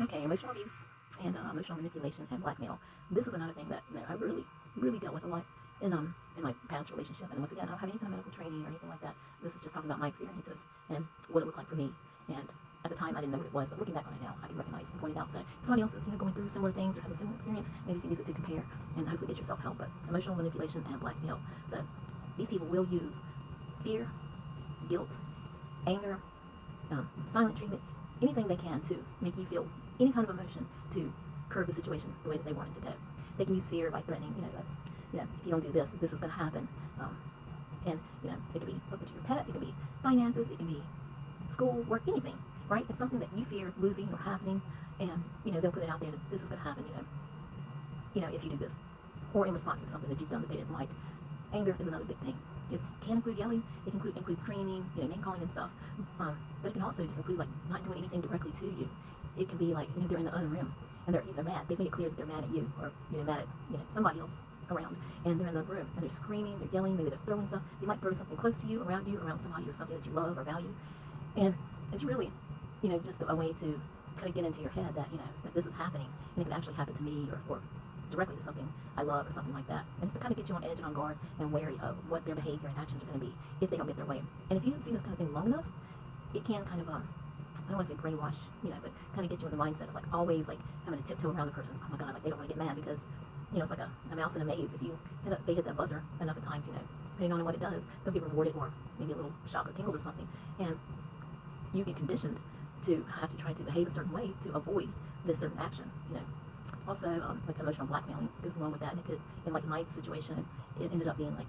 Okay, emotional abuse and emotional manipulation and blackmail. This is another thing that I really dealt with a lot in my past relationship. And once again, I don't have any kind of medical training or anything like that. This is just talking about my experiences and what it looked like for me. And at the time, I didn't know what it was, but looking back on it now, I can recognize and point it out. So if somebody else is going through similar things or has a similar experience, maybe you can use it to compare and hopefully get yourself help. But emotional manipulation and blackmail. So these people will use fear, guilt, anger, silent treatment, anything they can to make you feel any kind of emotion to curb the situation the way that they want it to go. They can use fear by threatening, if you don't do this, this is going to happen. And it could be something to your pet, it could be finances, it can be school, work, anything, right? It's something that you fear losing or happening, and they'll put it out there that this is going to happen, if you do this, or in response to something that you've done that they didn't like. Anger is another big thing. It can include yelling, it can include screaming, name calling and stuff. But it can also just include like not doing anything directly to you. It can be like they're in the other room and they're mad. They've made it clear that they're mad at you or mad at somebody else around, and they're in the room and they're screaming, they're yelling, maybe they're throwing stuff. They might throw something close to you, around somebody or something that you love or value, and it's really just a way to kind of get into your head that that this is happening and it could actually happen to me or directly to something I love or something like that. And it's to kind of get you on edge and on guard and wary of what their behavior and actions are going to be if they don't get their way. And if you see this kind of thing long enough, it can kind of I don't want to say brainwash, but kind of get you in the mindset of like always like having to tiptoe around the person. Oh my God, like they don't want to get mad because it's like a mouse in a maze. If they hit that buzzer enough of times, depending on what it does, they'll get rewarded or maybe a little shock or tingle or something, and you get conditioned to have to try to behave a certain way to avoid this certain action. Also, like emotional blackmailing goes along with that, and it could, in like my situation, it ended up being like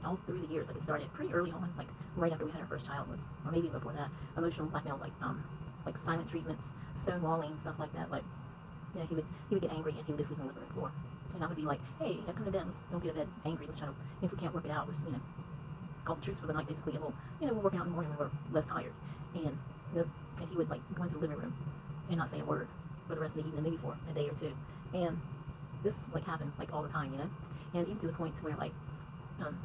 all through the years. Like it started pretty early on, like right after we had our first child, or maybe before that. Emotional blackmail, like silent treatments, stonewalling, stuff like that. Like he would get angry and he would just sleep on the living room floor. And I would be like, hey, come to bed. Don't get to bed angry. Let's try to, if we can't work it out, let's call the truce for the night basically. And we'll work it out in the morning when we're less tired. And and he would like go into the living room and not say a word for the rest of the evening, maybe for a day or two. And this like happened like all the time, and even to the point where like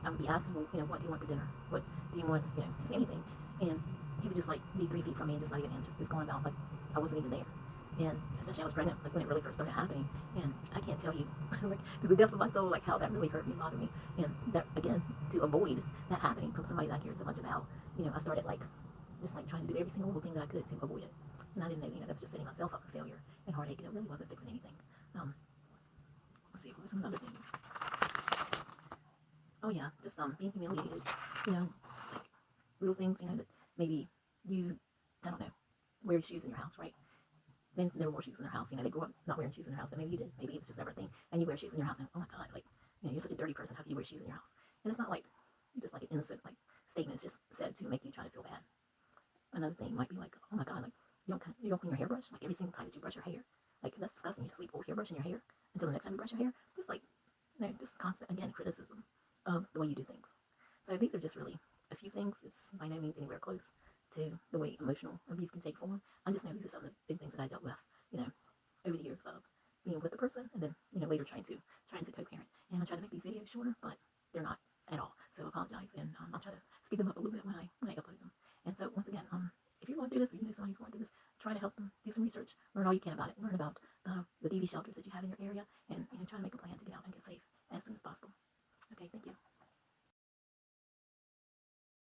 I would be asking him, what do you want for dinner? What do you want? Just anything. And he would just like be 3 feet from me and just not even answer, just going about like I wasn't even there. And especially I was pregnant, like when it really first started happening. And I can't tell you, like to the depths of my soul, like how that really hurt me and bothered me. And that again, to avoid that happening from somebody that I cared so much about, I started like just like trying to do every single little thing that I could to avoid it. And I didn't know, that was just setting myself up for failure and heartache, and it really wasn't fixing anything. Let's see if there's some other things. Oh yeah, just being humiliated, like little things, that maybe you, I don't know, wear shoes in your house, right? Then there were shoes in their house, they grew up not wearing shoes in their house, but maybe you did, maybe it was just everything, and you wear shoes in your house, and oh my God, like, you're such a dirty person, how do you wear shoes in your house? And it's not like, just like an innocent, like, statement, it's just said to make you try to feel bad. Another thing might be like, oh my God, like, you don't clean your hairbrush, like every single time that you brush your hair, like that's disgusting, you just leave old hairbrush in your hair until the next time you brush your hair, just like, just constant, again, criticism of the way you do things. So these are just really a few things. It's by no means anywhere close to the way emotional abuse can take form. I just know these are some of the big things that I dealt with, over the years of being with the person, and then, later trying to co-parent. And I try to make these videos shorter, but they're not at all. So I apologize, and I'll try to speed them up a little bit when I upload them. And so once again, if you're going through this, or you know somebody who's going through this, try to help them, do some research, learn all you can about it, learn about the DV shelters that you have in your area, and try to make a plan to get out and get safe as soon as possible. Okay, thank you.